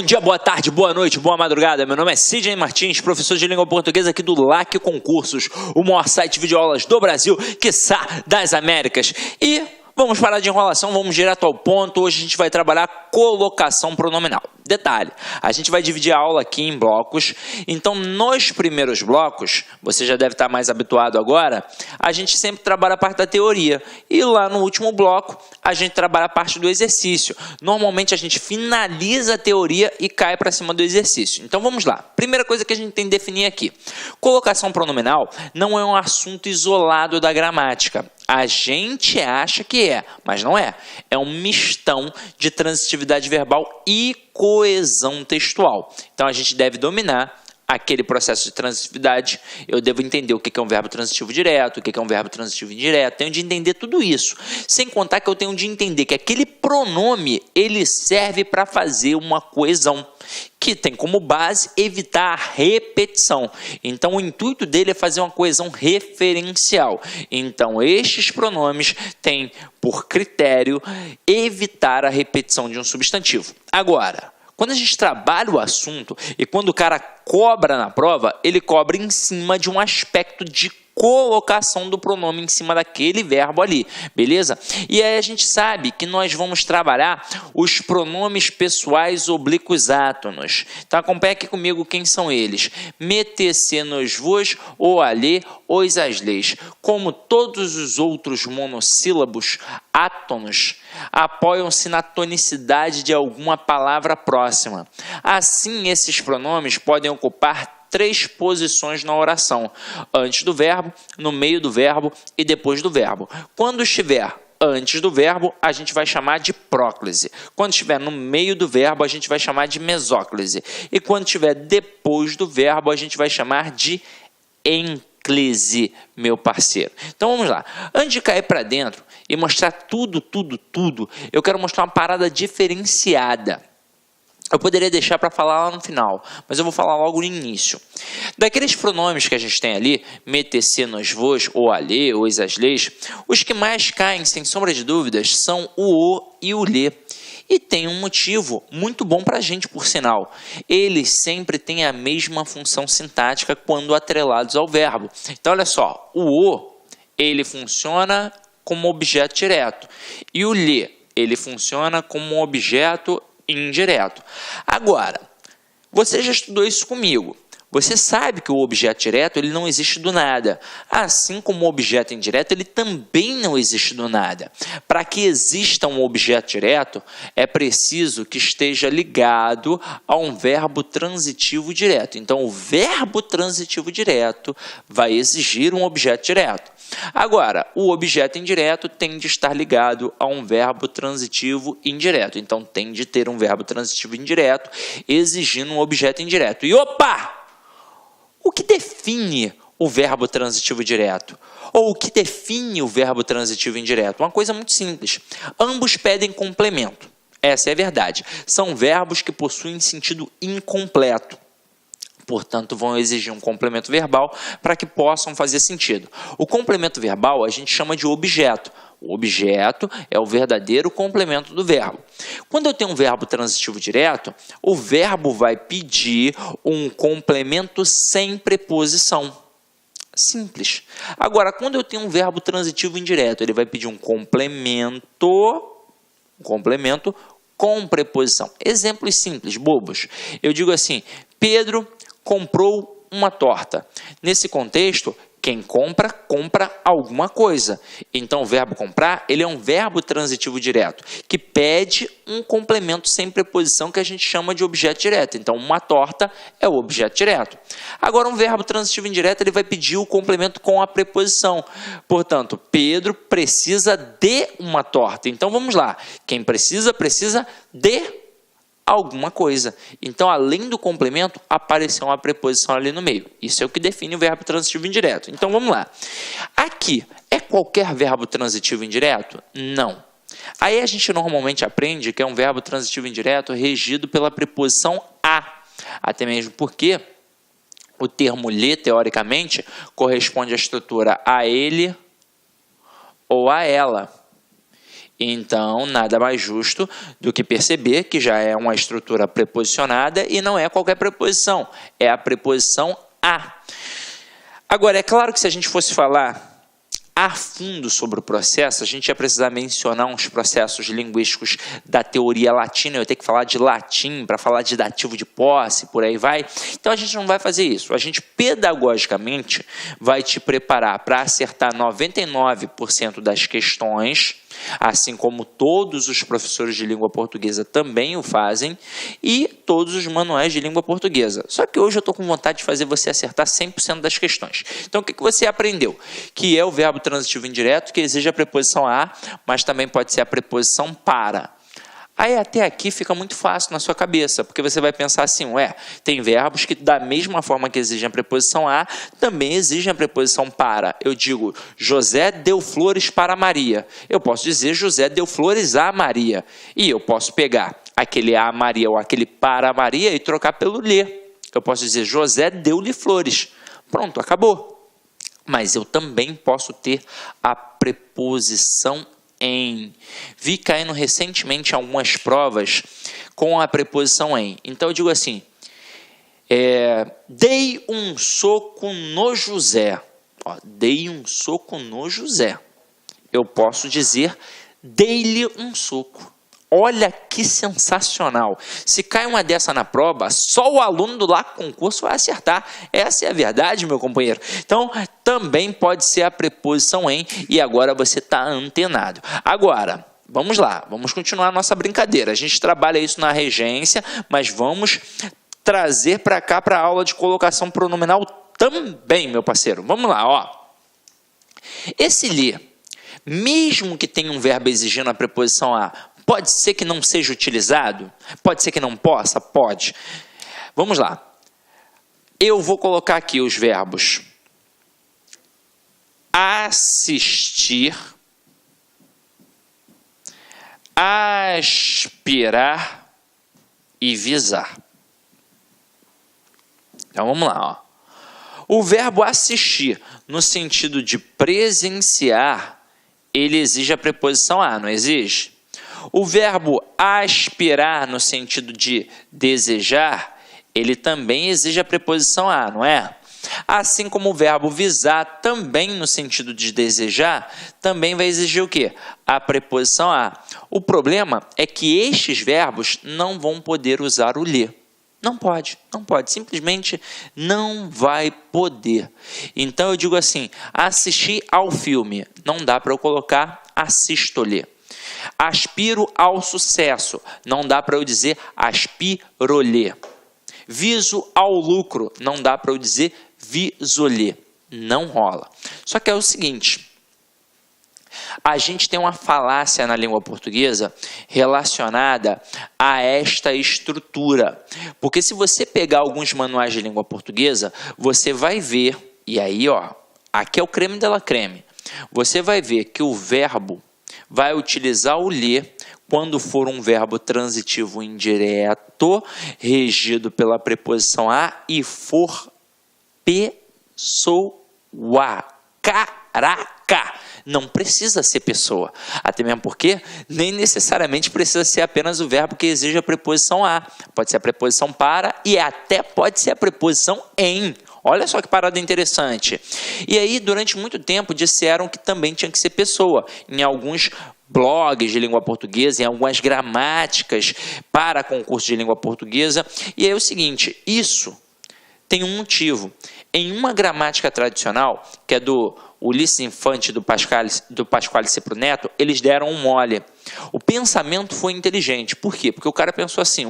Bom dia, boa tarde, boa noite, boa madrugada. Meu nome é Sidney Martins, professor de língua portuguesa aqui do LAC Concursos, o maior site de videoaulas do Brasil, quiçá das Américas. E vamos parar de enrolação, vamos direto ao ponto. Hoje a gente vai trabalhar colocação pronominal. Detalhe, a gente vai dividir a aula aqui em blocos. Então, nos primeiros blocos, você já deve estar mais habituado agora, a gente sempre trabalha a parte da teoria. E lá no último bloco, a gente trabalha a parte do exercício. Normalmente, a gente finaliza a teoria e cai para cima do exercício. Então, vamos lá. Primeira coisa que a gente tem que definir aqui. Colocação pronominal não é um assunto isolado da gramática. A gente acha que é, mas não é. É um mistão de transitividade verbal e coesão textual. Então, a gente deve dominar aquele processo de transitividade. Eu devo entender o que é um verbo transitivo direto, o que é um verbo transitivo indireto. Tenho de entender tudo isso. Sem contar que eu tenho de entender que aquele pronome, ele serve para fazer uma coesão, que tem como base evitar a repetição. Então, o intuito dele é fazer uma coesão referencial. Então, estes pronomes têm por critério evitar a repetição de um substantivo. Agora, quando a gente trabalha o assunto e quando o cara cobra na prova, ele cobra em cima de um aspecto de colocação do pronome em cima daquele verbo ali, beleza? E aí a gente sabe que nós vamos trabalhar os pronomes pessoais oblíquos átonos. Então acompanha aqui comigo quem são eles. Metece, nos, vos, o, alê, os, as, leis. Como todos os outros monossílabos átonos, apoiam-se na tonicidade de alguma palavra próxima. Assim, esses pronomes podem ocupar 3 posições na oração: antes do verbo, no meio do verbo e depois do verbo. Quando estiver antes do verbo, a gente vai chamar de próclise. Quando estiver no meio do verbo, a gente vai chamar de mesóclise. E quando estiver depois do verbo, a gente vai chamar de enclise, meu parceiro. Então vamos lá. Antes de cair para dentro e mostrar tudo, eu quero mostrar uma parada diferenciada. Eu poderia deixar para falar lá no final, mas eu vou falar logo no início. Daqueles pronomes que a gente tem ali, metece, nos, vos, o, alê, os, as, leis, os que mais caem, sem sombra de dúvidas, são o e o lê. E tem um motivo muito bom para a gente, por sinal. Eles sempre têm a mesma função sintática quando atrelados ao verbo. Então, olha só, o, ele funciona como objeto direto. E o lê, ele funciona como um objeto indireto. Agora, você já estudou isso comigo. Você sabe que o objeto direto ele não existe do nada. Assim como o objeto indireto, ele também não existe do nada. Para que exista um objeto direto, é preciso que esteja ligado a um verbo transitivo direto. Então, o verbo transitivo direto vai exigir um objeto direto. Agora, o objeto indireto tem de estar ligado a um verbo transitivo indireto. Então, tem de ter um verbo transitivo indireto exigindo um objeto indireto. E opa! O que define o verbo transitivo direto? Ou o que define o verbo transitivo indireto? Uma coisa muito simples. Ambos pedem complemento. Essa é a verdade. São verbos que possuem sentido incompleto. Portanto, vão exigir um complemento verbal para que possam fazer sentido. O complemento verbal a gente chama de objeto. O objeto é o verdadeiro complemento do verbo. Quando eu tenho um verbo transitivo direto, o verbo vai pedir um complemento sem preposição. Simples. Agora, quando eu tenho um verbo transitivo indireto, ele vai pedir um complemento com preposição. Exemplos simples, bobos. Eu digo assim: Pedro comprou uma torta. Nesse contexto, quem compra, compra alguma coisa. Então, o verbo comprar, ele é um verbo transitivo direto, que pede um complemento sem preposição que a gente chama de objeto direto. Então, uma torta é o objeto direto. Agora, um verbo transitivo indireto, ele vai pedir o complemento com a preposição. Portanto, Pedro precisa de uma torta. Então, vamos lá. Quem precisa, precisa de alguma coisa. Então, além do complemento, apareceu uma preposição ali no meio. Isso é o que define o verbo transitivo indireto. Então, vamos lá. Aqui, é qualquer verbo transitivo indireto? Não. Aí a gente normalmente aprende que é um verbo transitivo indireto regido pela preposição a. Até mesmo porque o termo lhe, teoricamente, corresponde à estrutura a ele ou a ela. Então, nada mais justo do que perceber que já é uma estrutura preposicionada e não é qualquer preposição, é a preposição a. Agora, é claro que se a gente fosse falar a fundo sobre o processo, a gente ia precisar mencionar uns processos linguísticos da teoria latina, eu ia ter que falar de latim para falar de dativo de posse, por aí vai. Então a gente não vai fazer isso. A gente pedagogicamente vai te preparar para acertar 99% das questões, assim como todos os professores de língua portuguesa também o fazem, e todos os manuais de língua portuguesa. Só que hoje eu estou com vontade de fazer você acertar 100% das questões. Então o que você aprendeu? Que é o verbo transitivo indireto, que exige a preposição a, mas também pode ser a preposição para. Aí até aqui fica muito fácil na sua cabeça, porque você vai pensar assim, tem verbos que da mesma forma que exigem a preposição a, também exigem a preposição para. Eu digo, José deu flores para Maria. Eu posso dizer, José deu flores a Maria. E eu posso pegar aquele a Maria ou aquele para Maria e trocar pelo lhe. Eu posso dizer, José deu-lhe flores. Pronto, acabou. Mas eu também posso ter a preposição em. Vi caindo recentemente algumas provas com a preposição em. Então eu digo assim, dei um soco no José. Dei um soco no José. Eu posso dizer, dei-lhe um soco. Olha que sensacional. Se cai uma dessa na prova, só o aluno do LAC Concurso vai acertar. Essa é a verdade, meu companheiro. Então, também pode ser a preposição em, e agora você está antenado. Agora, vamos lá, vamos continuar a nossa brincadeira. A gente trabalha isso na regência, mas vamos trazer para cá para a aula de colocação pronominal também, meu parceiro. Vamos lá, Esse lhe, mesmo que tenha um verbo exigindo a preposição a, pode ser que não seja utilizado? Pode ser que não possa? Pode. Vamos lá. Eu vou colocar aqui os verbos assistir, aspirar e visar. Então vamos lá. O verbo assistir, no sentido de presenciar, ele exige a preposição a, não exige? O verbo aspirar, no sentido de desejar, ele também exige a preposição a, não é? Assim como o verbo visar, também no sentido de desejar, também vai exigir o quê? A preposição a. O problema é que estes verbos não vão poder usar o lhe. Não pode, simplesmente não vai poder. Então eu digo assim, assistir ao filme, não dá para eu colocar assisto-lhe. Aspiro ao sucesso, não dá para eu dizer aspiro-lhe. Viso ao lucro, não dá para eu dizer viso-lhe. Não rola. Só que é o seguinte, a gente tem uma falácia na língua portuguesa relacionada a esta estrutura. Porque se você pegar alguns manuais de língua portuguesa, você vai ver, e aí aqui é o creme de la creme, você vai ver que o verbo vai utilizar o lhe quando for um verbo transitivo indireto, regido pela preposição a, e for pessoa. Caraca! Não precisa ser pessoa. Até mesmo porque nem necessariamente precisa ser apenas o verbo que exige a preposição a. Pode ser a preposição para e até pode ser a preposição em. Olha só que parada interessante. E aí, durante muito tempo, disseram que também tinha que ser pessoa. Em alguns blogs de língua portuguesa, em algumas gramáticas para concurso de língua portuguesa. E aí é o seguinte, isso tem um motivo. Em uma gramática tradicional, que é do Ulisses Infante, do Pasquale Cepro Neto, eles deram um mole. O pensamento foi inteligente. Por quê? Porque o cara pensou assim,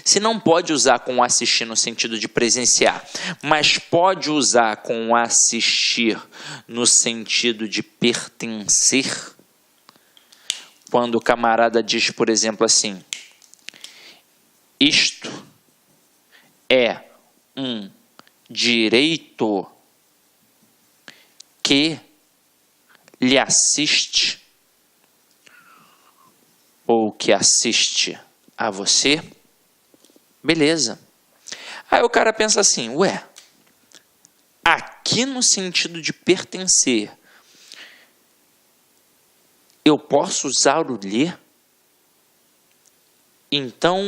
se não pode usar com assistir no sentido de presenciar, mas pode usar com assistir no sentido de pertencer, quando o camarada diz, por exemplo, assim, isto é um direito que lhe assiste ou que assiste a você, beleza. Aí o cara pensa assim, aqui no sentido de pertencer, eu posso usar o ler? Então,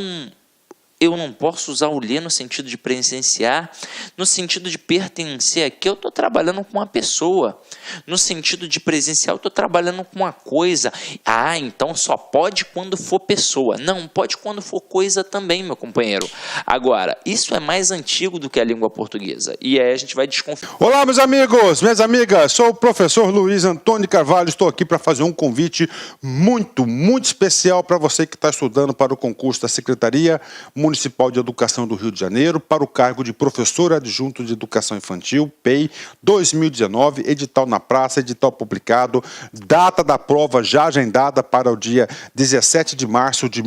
eu não posso usar o ler no sentido de presenciar, no sentido de pertencer aqui, eu estou trabalhando com uma pessoa. No sentido de presencial, eu estou trabalhando com uma coisa. Ah, então só pode quando for pessoa. Não, pode quando for coisa também, meu companheiro. Agora, isso é mais antigo do que a língua portuguesa. E aí a gente vai desconfiar. Olá, meus amigos, minhas amigas. Sou o professor Luiz Antônio Carvalho. Estou aqui para fazer um convite muito especial para você que está estudando para o concurso da Secretaria Municipal de Educação do Rio de Janeiro para o cargo de professor adjunto de Educação Infantil, PEI 2019, edital na praça, edital publicado, data da prova já agendada para o dia 17 de março de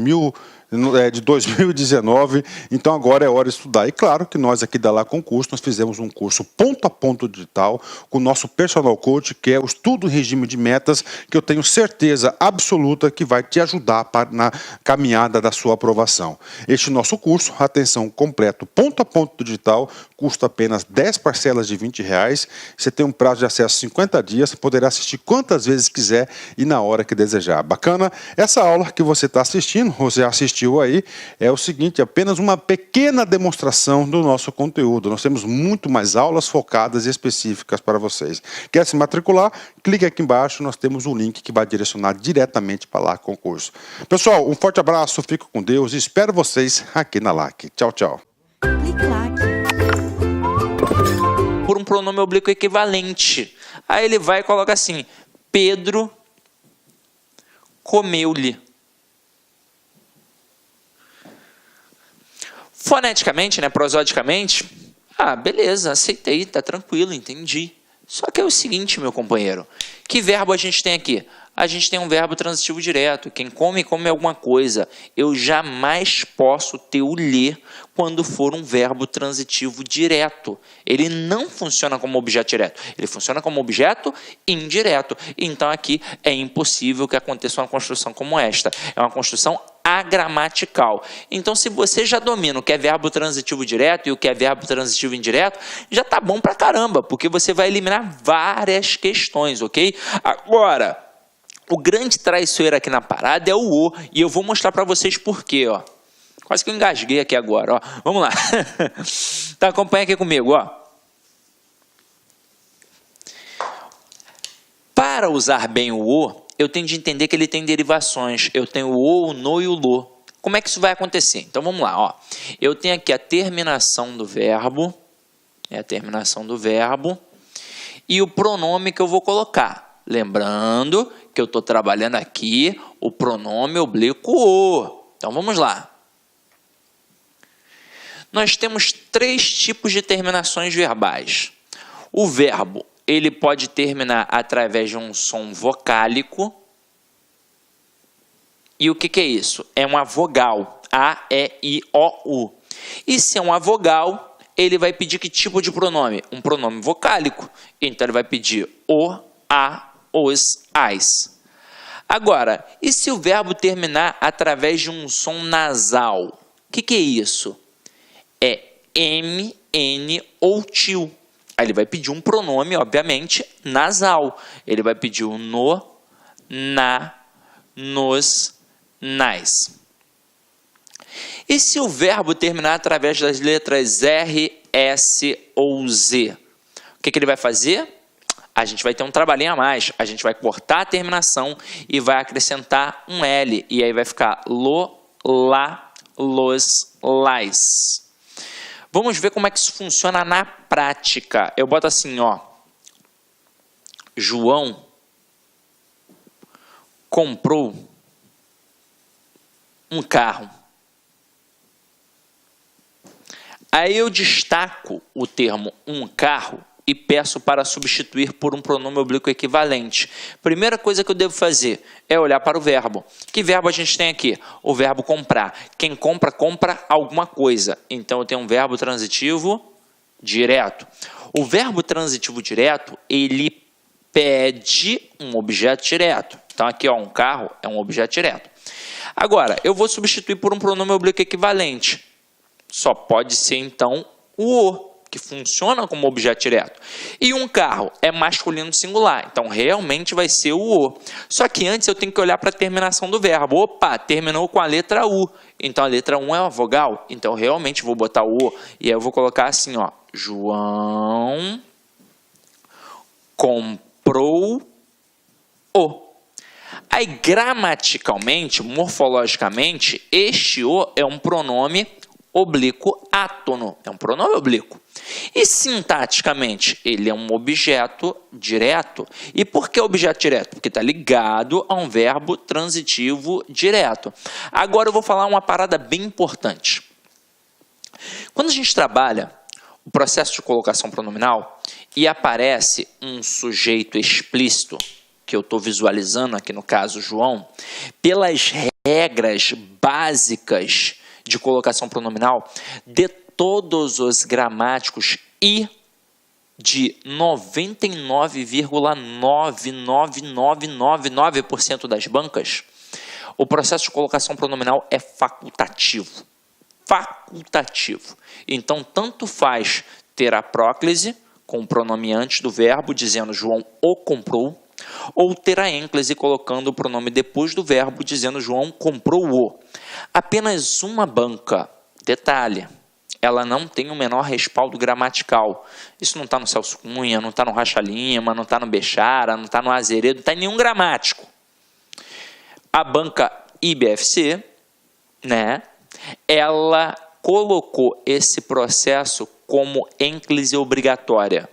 2019, então agora é hora de estudar. E claro que nós aqui da Lá Concurso, nós fizemos um curso ponto a ponto digital com o nosso personal coach, que é o estudo em regime de metas, que eu tenho certeza absoluta que vai te ajudar na caminhada da sua aprovação. Este nosso curso, atenção, completo, ponto a ponto digital, custa apenas 10 parcelas de R$20, você tem um prazo de acesso 50 dias, poderá assistir quantas vezes quiser e na hora que desejar. Bacana? Essa aula que você está assistindo, você assistiu aí, é o seguinte, apenas uma pequena demonstração do nosso conteúdo. Nós temos muito mais aulas focadas e específicas para vocês. Quer se matricular? Clique aqui embaixo, nós temos um link que vai direcionar diretamente para Lá Concurso. Pessoal, um forte abraço, fico com Deus e espero vocês aqui na LAC. Tchau, tchau. Por um pronome oblíquo equivalente. Aí ele vai e coloca assim, Pedro comeu-lhe. Foneticamente, né, prosodicamente, beleza, aceitei, tá tranquilo, entendi. Só que é o seguinte, meu companheiro, que verbo a gente tem aqui? A gente tem um verbo transitivo direto, quem come, come alguma coisa. Eu jamais posso ter o ler quando for um verbo transitivo direto. Ele não funciona como objeto direto, ele funciona como objeto indireto. Então aqui é impossível que aconteça uma construção como esta. É uma construção agramatical. Então, se você já domina o que é verbo transitivo direto e o que é verbo transitivo indireto, já tá bom pra caramba, porque você vai eliminar várias questões, ok? Agora, o grande traiçoeiro aqui na parada é o O, e eu vou mostrar para vocês por quê, ó. Quase que eu engasguei aqui agora, ó. Vamos lá. Então, acompanha aqui comigo, ó. Para usar bem o O, eu tenho de entender que ele tem derivações. Eu tenho o O, o no e o lo. Como é que isso vai acontecer? Então, vamos lá, ó. Eu tenho aqui a terminação do verbo, e o pronome que eu vou colocar. Lembrando que eu estou trabalhando aqui o pronome oblíquo o. Então, vamos lá. Nós temos 3 tipos de terminações verbais. O verbo, ele pode terminar através de um som vocálico. E o que é isso? É uma vogal. A, E, I, O, U. E se é uma vogal, ele vai pedir que tipo de pronome? Um pronome vocálico. Então, ele vai pedir o, a, os, as. Agora, e se o verbo terminar através de um som nasal? O que é isso? É M, N ou tio. Aí ele vai pedir um pronome, obviamente, nasal. Ele vai pedir o no, na, nos, nas. E se o verbo terminar através das letras R, S ou Z? O que ele vai fazer? A gente vai ter um trabalhinho a mais. A gente vai cortar a terminação e vai acrescentar um L. E aí vai ficar lo, la, los, las. Vamos ver como é que isso funciona na prática. Eu boto assim, ó. João comprou um carro. Aí eu destaco o termo um carro e peço para substituir por um pronome oblíquo equivalente. Primeira coisa que eu devo fazer é olhar para o verbo. Que verbo a gente tem aqui? O verbo comprar. Quem compra, compra alguma coisa. Então, eu tenho um verbo transitivo direto. O verbo transitivo direto, ele pede um objeto direto. Então, aqui, ó, um carro é um objeto direto. Agora, eu vou substituir por um pronome oblíquo equivalente. Só pode ser, então, o O. que funciona como objeto direto. E um carro é masculino singular, então realmente vai ser o O. Só que antes eu tenho que olhar para a terminação do verbo. Opa, terminou com a letra U. Então a letra 1 é uma vogal, então realmente vou botar o O. E aí eu vou colocar assim, ó, João comprou o. Aí, gramaticalmente, morfologicamente, este o é um pronome oblíquo átono. É um pronome oblíquo. E sintaticamente, ele é um objeto direto. E por que objeto direto? Porque está ligado a um verbo transitivo direto. Agora eu vou falar uma parada bem importante. Quando a gente trabalha o processo de colocação pronominal e aparece um sujeito explícito, que eu estou visualizando aqui no caso João, pelas regras básicas de colocação pronominal de todos os gramáticos e de 99,99999% das bancas, o processo de colocação pronominal é facultativo. Facultativo. Então, tanto faz ter a próclise, com o pronome antes do verbo, dizendo João o comprou, ou ter a ênclise colocando o pronome depois do verbo, dizendo João comprou o. Apenas uma banca, detalhe, ela não tem o menor respaldo gramatical. Isso não está no Celso Cunha, não está no Racha Lima, não está no Bechara, não está no Azeredo, não está em nenhum gramático. A banca IBFC, né, ela colocou esse processo como ênclise obrigatória.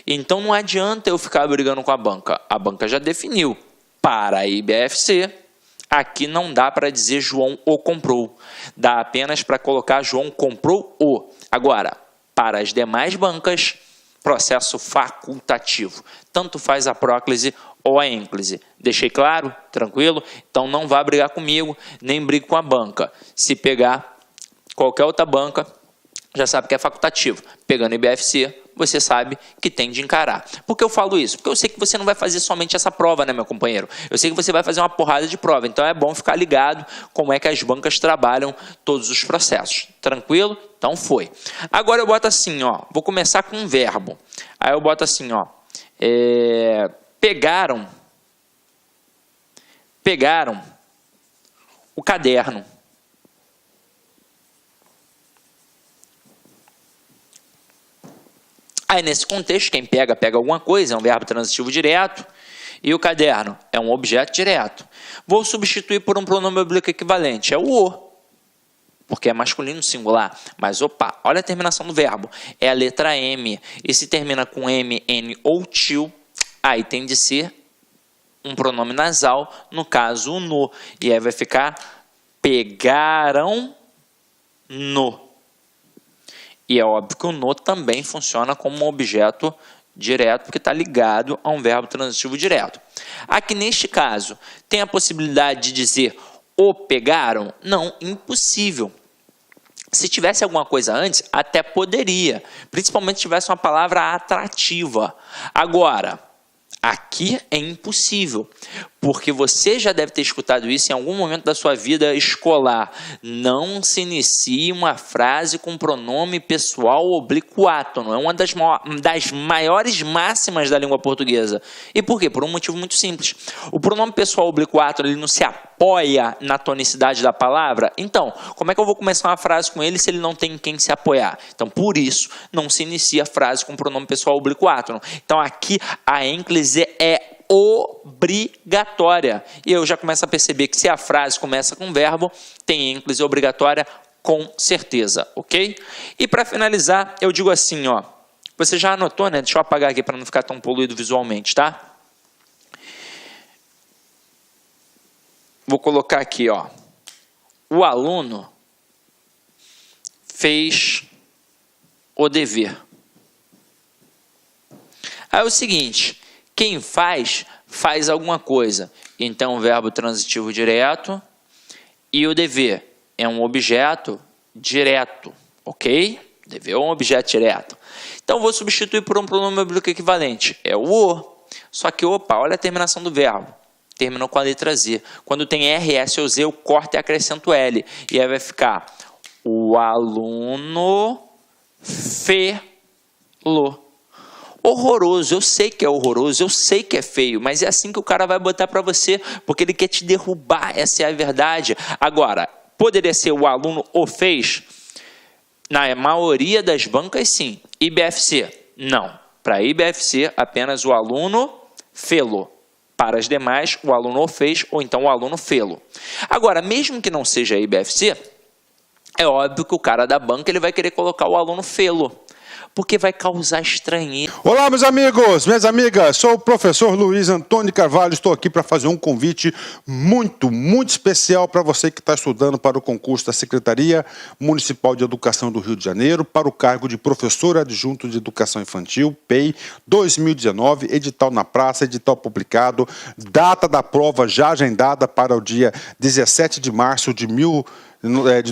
Então não adianta eu ficar brigando com a banca já definiu. Para a IBFC, aqui não dá para dizer João o comprou. Dá apenas para colocar João comprou o. Agora, para as demais bancas, processo facultativo. Tanto faz a próclise ou a ênclise. Deixei claro? Tranquilo? Então não vá brigar comigo, nem brigue com a banca. Se pegar qualquer outra banca, já sabe que é facultativo. Pegando IBFC, você sabe que tem de encarar. Por que eu falo isso? Porque eu sei que você não vai fazer somente essa prova, né, meu companheiro? Eu sei que você vai fazer uma porrada de prova, então é bom ficar ligado como é que as bancas trabalham todos os processos. Tranquilo? Então foi. Agora eu boto assim, ó, vou começar com um verbo. Aí eu boto assim, ó, pegaram o caderno. Aí, nesse contexto, quem pega alguma coisa, é um verbo transitivo direto, e o caderno é um objeto direto. Vou substituir por um pronome oblíquo equivalente, é o o, porque é masculino singular. Mas, opa, olha a terminação do verbo, é a letra M. E se termina com M, N ou til, aí tem de ser um pronome nasal, no caso o no. E aí vai ficar pegaram no. E é óbvio que o no também funciona como um objeto direto, porque está ligado a um verbo transitivo direto. Aqui neste caso, tem a possibilidade de dizer o pegaram? Não, impossível. Se tivesse alguma coisa antes, até poderia, principalmente se tivesse uma palavra atrativa. Agora, aqui é impossível, porque você já deve ter escutado isso em algum momento da sua vida escolar. Não se inicie uma frase com pronome pessoal oblíquo átono. É uma das maiores máximas da língua portuguesa. E por quê? Por um motivo muito simples. O pronome pessoal oblíquo átono, ele não se apoia na tonicidade da palavra. Então, como é que eu vou começar uma frase com ele se ele não tem em quem se apoiar? Então, por isso, não se inicia a frase com pronome pessoal oblíquo átono. Então, aqui a ênclise é obrigatória. E eu já começo a perceber que se a frase começa com verbo, tem ênclise obrigatória com certeza, ok? E para finalizar, eu digo assim, ó, você já anotou, né? Deixa eu apagar aqui para não ficar tão poluído visualmente, tá? Vou colocar aqui, ó, o aluno fez o dever. Aí é o seguinte, quem faz alguma coisa. Então, o verbo transitivo direto e o dever é um objeto direto, ok? Dever é um objeto direto. Então, vou substituir por um pronome oblíquo equivalente. É o o. Só que, opa, olha a terminação do verbo. Terminou com a letra Z. Quando tem R, S ou Z, eu corto e acrescento L. E aí vai ficar o aluno Horroroso, eu sei que é horroroso, eu sei que é feio, mas é assim que o cara vai botar para você, porque ele quer te derrubar, essa é a verdade. Agora, poderia ser o aluno o fez? Na maioria das bancas, sim. IBFC, não. Para IBFC, apenas o aluno fê-lo. Para as demais, o aluno o fez ou então o aluno fê-lo. Agora, mesmo que não seja IBFC, é óbvio que o cara da banca ele vai querer colocar o aluno fê-lo, porque vai causar estranheza. Olá, meus amigos, minhas amigas, sou o professor Luiz Antônio Carvalho, estou aqui para fazer um convite muito especial para você que está estudando para o concurso da Secretaria Municipal de Educação do Rio de Janeiro, para o cargo de professor adjunto de Educação Infantil, PEI 2019, edital na praça, edital publicado, data da prova já agendada para o dia 17 de março de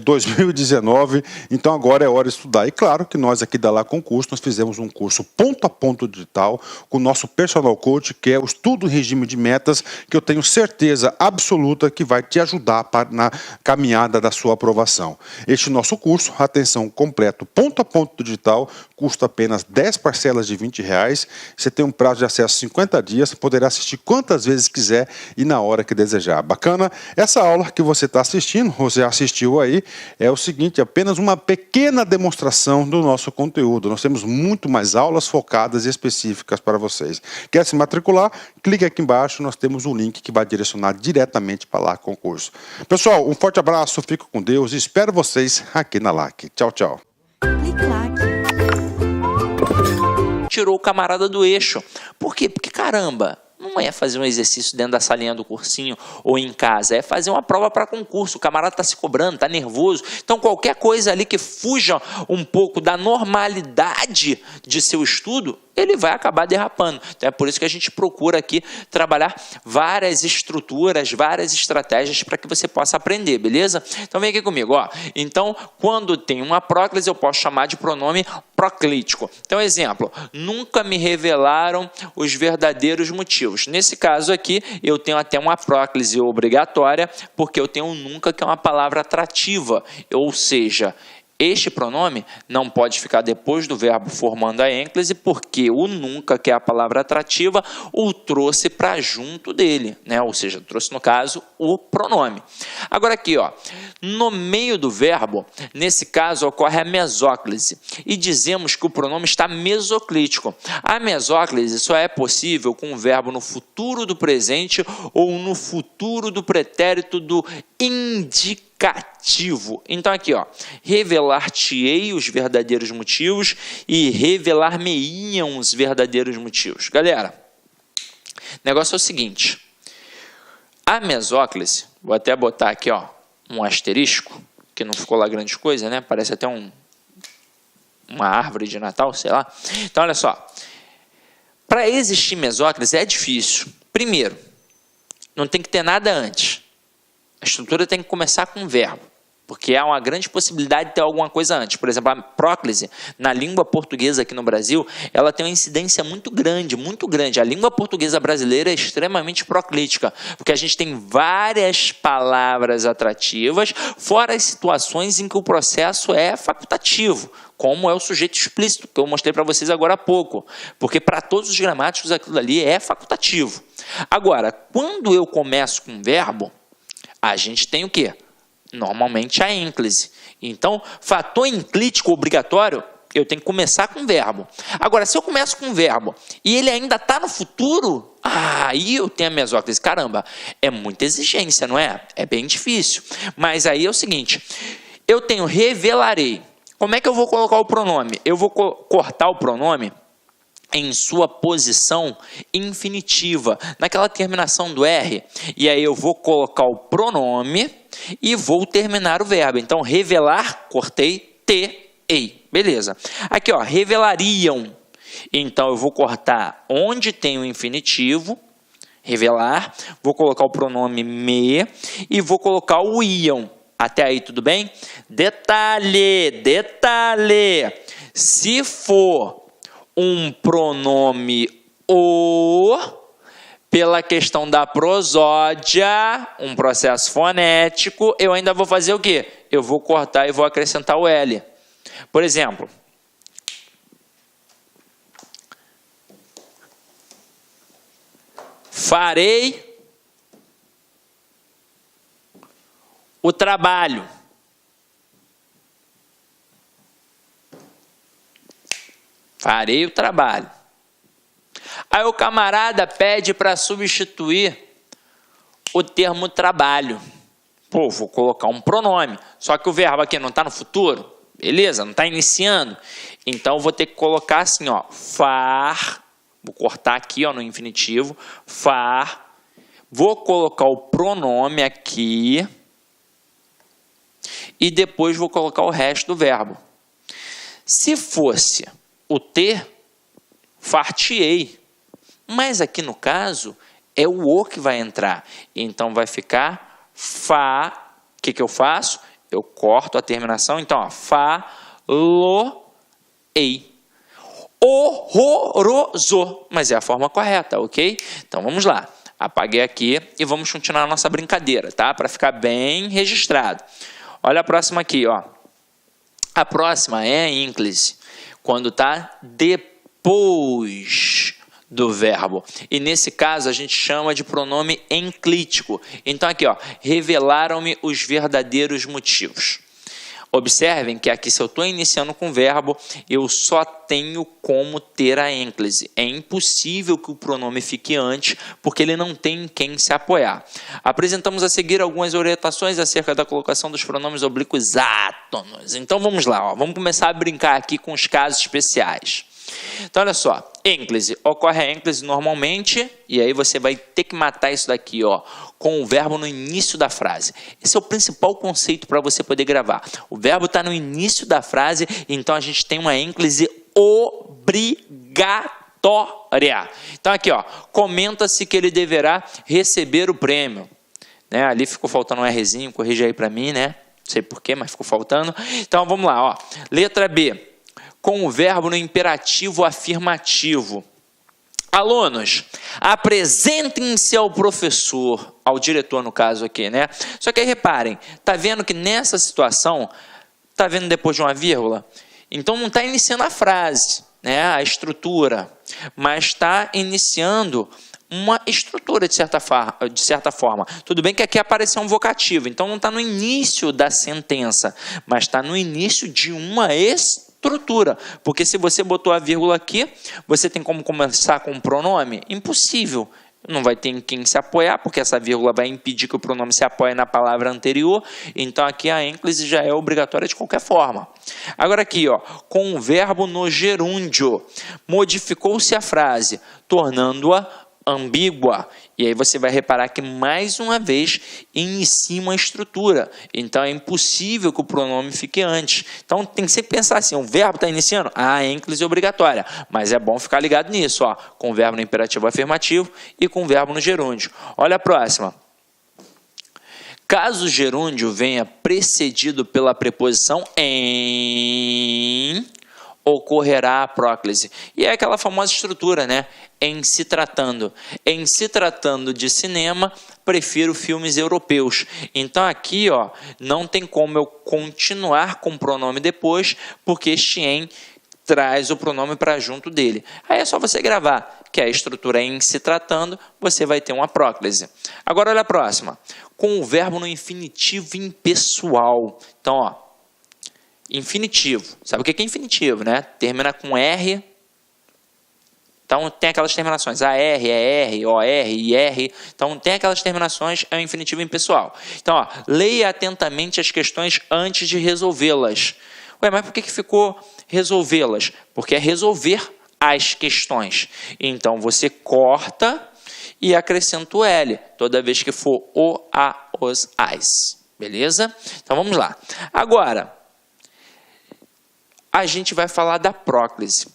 2019, então agora é hora de estudar. E claro que nós aqui da Lá Concurso, nós fizemos um curso ponto a ponto digital com o nosso personal coach, que é o estudo em regime de metas, que eu tenho certeza absoluta que vai te ajudar na caminhada da sua aprovação. Este nosso curso, atenção, completo, ponto a ponto digital, custa apenas 10 parcelas de R$20, você tem um prazo de acesso 50 dias, poderá assistir quantas vezes quiser e na hora que desejar. Bacana? Essa aula que você está assistindo, você assistiu aí, é o seguinte, apenas uma pequena demonstração do nosso conteúdo. Nós temos muito mais aulas focadas e específicas para vocês. Quer se matricular? Clique aqui embaixo, nós temos um link que vai direcionar diretamente para Lá Concurso. Pessoal, um forte abraço, fico com Deus e espero vocês aqui na LAC. Tchau, tchau. Tirou o camarada do eixo. Por quê? Porque, caramba, não é fazer um exercício dentro da salinha do cursinho ou em casa, é fazer uma prova para concurso. O camarada está se cobrando, está nervoso. Então, qualquer coisa ali que fuja um pouco da normalidade de seu estudo, ele vai acabar derrapando. Então, é por isso que a gente procura aqui trabalhar várias estruturas, várias estratégias para que você possa aprender, beleza? Então, vem aqui comigo, ó. Então, quando tem uma próclise, eu posso chamar de pronome proclítico. Então, exemplo, nunca me revelaram os verdadeiros motivos. Nesse caso aqui, eu tenho até uma próclise obrigatória, porque eu tenho um nunca, que é uma palavra atrativa, ou seja, este pronome não pode ficar depois do verbo formando a ênclise, porque o nunca, que é a palavra atrativa, o trouxe para junto dele, né? Ou seja, trouxe, no caso, o pronome. Agora aqui, ó, no meio do verbo, nesse caso, ocorre a mesóclise, e dizemos que o pronome está mesoclítico. A mesóclise só é possível com o verbo no futuro do presente ou no futuro do pretérito do indicativo. Então aqui, ó, revelar-te-ei os verdadeiros motivos e revelar-me-iam os verdadeiros motivos. Galera, o negócio é o seguinte, a mesóclise, vou até botar aqui, ó, um asterisco, que não ficou lá grande coisa, né? Parece até uma árvore de Natal, sei lá. Então, olha só, para existir mesóclise é difícil. Primeiro, não tem que ter nada antes. A estrutura tem que começar com um verbo, porque há uma grande possibilidade de ter alguma coisa antes. Por exemplo, a próclise, na língua portuguesa aqui no Brasil, ela tem uma incidência muito grande, muito grande. A língua portuguesa brasileira é extremamente proclítica, porque a gente tem várias palavras atrativas, fora as situações em que o processo é facultativo, como é o sujeito explícito, que eu mostrei para vocês agora há pouco, porque para todos os gramáticos aquilo ali é facultativo. Agora, quando eu começo com um verbo, a gente tem o quê? Normalmente a ênclise. Então, fator enclítico obrigatório, eu tenho que começar com verbo. Agora, se eu começo com verbo e ele ainda está no futuro, aí eu tenho a mesóclise. Caramba, é muita exigência, não é? É bem difícil. Mas aí é o seguinte, eu tenho revelarei. Como é que eu vou colocar o pronome? Eu vou cortar o pronome em sua posição infinitiva, naquela terminação do R, e aí eu vou colocar o pronome e vou terminar o verbo. Então, revelar, cortei, ei, beleza. Aqui, ó, revelariam. Então, eu vou cortar onde tem o infinitivo, revelar, vou colocar o pronome me e vou colocar o iam. Até aí, tudo bem? Detalhe, se for um pronome o, pela questão da prosódia, um processo fonético, eu ainda vou fazer o quê? Eu vou cortar e vou acrescentar o L. Por exemplo, farei o trabalho. Farei o trabalho. Aí o camarada pede para substituir o termo trabalho. Pô, vou colocar um pronome. Só que o verbo aqui não está no futuro. Beleza? Não está iniciando. Então, eu vou ter que colocar assim, ó. Far. Vou cortar aqui, ó, no infinitivo. Far. Vou colocar o pronome aqui. E depois vou colocar o resto do verbo. Se fosse o ter, far-te-ei. Mas aqui no caso, é o que vai entrar. Então, vai ficar fa. O que eu faço? Eu corto a terminação. Então, ó, fa-lo-ei. Horroroso. Mas é a forma correta, ok? Então, vamos lá. Apaguei aqui e vamos continuar a nossa brincadeira, tá? Para ficar bem registrado. Olha a próxima aqui, ó. A próxima é a ínclise, quando está depois do verbo. E nesse caso a gente chama de pronome enclítico. Então aqui, ó, revelaram-me os verdadeiros motivos. Observem que aqui, se eu estou iniciando com verbo, eu só tenho como ter a ênclise. É impossível que o pronome fique antes, porque ele não tem em quem se apoiar. Apresentamos a seguir algumas orientações acerca da colocação dos pronomes oblíquos átonos. Então vamos lá, ó, vamos começar a brincar aqui com os casos especiais. Então, olha só, ênclise, ocorre a ênclise normalmente, e aí você vai ter que matar isso daqui, ó, com o verbo no início da frase. Esse é o principal conceito para você poder gravar. O verbo está no início da frase, então a gente tem uma ênclise obrigatória. Então aqui, ó, comenta-se que ele deverá receber o prêmio. Né? Ali ficou faltando um Rzinho, corrija aí para mim, né? Não sei porquê, mas ficou faltando. Então vamos lá, ó. Letra B. Com o verbo no imperativo afirmativo. Alunos, apresentem-se ao professor, ao diretor no caso aqui, né? Só que aí reparem, tá vendo que nessa situação, tá vendo depois de uma vírgula? Então não está iniciando a frase, né? A estrutura, mas está iniciando uma estrutura de certa forma. Tudo bem que aqui apareceu um vocativo, então não está no início da sentença, mas está no início de uma estrutura, porque se você botou a vírgula aqui, você tem como começar com um pronome? Impossível. Não vai ter em quem se apoiar, porque essa vírgula vai impedir que o pronome se apoie na palavra anterior. Então aqui a ênclise já é obrigatória de qualquer forma. Agora aqui, ó, com o verbo no gerúndio, modificou-se a frase, tornando-a ambígua. E aí você vai reparar que mais uma vez inicia uma estrutura. Então é impossível que o pronome fique antes. Então tem que sempre pensar assim, o verbo está iniciando? A ênclise é obrigatória. Mas é bom ficar ligado nisso, ó, com o verbo no imperativo afirmativo e com o verbo no gerúndio. Olha a próxima. Caso o gerúndio venha precedido pela preposição em, ocorrerá a próclise. E é aquela famosa estrutura, né? Em se tratando. Em se tratando de cinema, prefiro filmes europeus. Então aqui, ó, não tem como eu continuar com o pronome depois, porque este em traz o pronome para junto dele. Aí é só você gravar, que a estrutura em se tratando, você vai ter uma próclise. Agora olha a próxima. Com o verbo no infinitivo impessoal. Então, ó, infinitivo. Sabe o que é infinitivo, né? Termina com R. Então, tem aquelas terminações. AR, ER, OR, IR. Então, tem aquelas terminações, é o infinitivo impessoal. Então, ó, leia atentamente as questões antes de resolvê-las. Ué, mas por que ficou resolvê-las? Porque é resolver as questões. Então, você corta e acrescenta o L, toda vez que for o, a, os, as. Beleza? Então, vamos lá. Agora, a gente vai falar da próclise.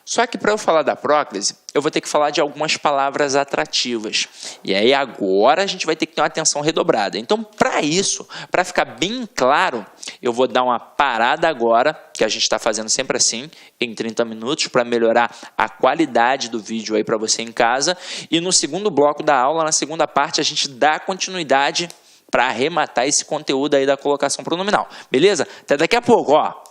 Só que para eu falar da próclise, eu vou ter que falar de algumas palavras atrativas. E aí agora a gente vai ter que ter uma atenção redobrada. Então, para isso, para ficar bem claro, eu vou dar uma parada agora, que a gente está fazendo sempre assim, em 30 minutos, para melhorar a qualidade do vídeo aí para você em casa. E no segundo bloco da aula, na segunda parte, a gente dá continuidade para arrematar esse conteúdo aí da colocação pronominal. Beleza? Até daqui a pouco, ó.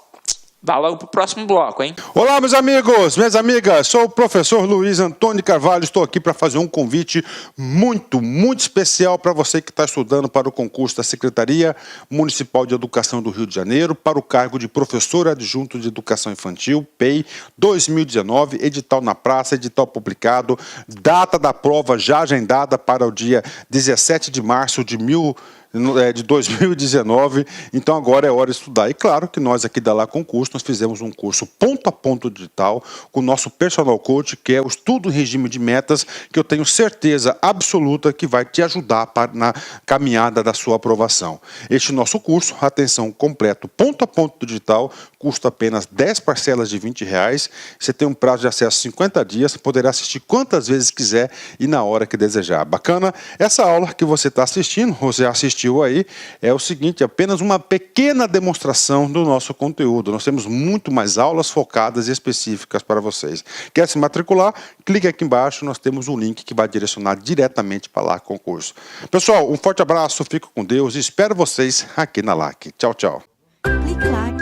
Vá logo pro próximo bloco, hein? Olá, meus amigos, minhas amigas, sou o professor Luiz Antônio Carvalho, estou aqui para fazer um convite muito especial para você que está estudando para o concurso da Secretaria Municipal de Educação do Rio de Janeiro, para o cargo de professor adjunto de Educação Infantil, PEI 2019, edital na praça, edital publicado, data da prova já agendada para o dia 17 de março de 2019, então agora é hora de estudar. E claro que nós aqui da Lá Concurso, nós fizemos um curso ponto a ponto digital com o nosso personal coach, que é o estudo em regime de metas, que eu tenho certeza absoluta que vai te ajudar na caminhada da sua aprovação. Este nosso curso, atenção, completo, ponto a ponto digital, custa apenas 10 parcelas de R$20, você tem um prazo de acesso 50 dias, poderá assistir quantas vezes quiser e na hora que desejar. Bacana? Essa aula que você está assistindo, ou você assistiu aí, é o seguinte, apenas uma pequena demonstração do nosso conteúdo. Nós temos muito mais aulas focadas e específicas para vocês. Quer se matricular? Clique aqui embaixo, nós temos um link que vai direcionar diretamente para Lá Concurso. Pessoal, um forte abraço, fico com Deus e espero vocês aqui na LAC. Tchau, tchau. Clique lá.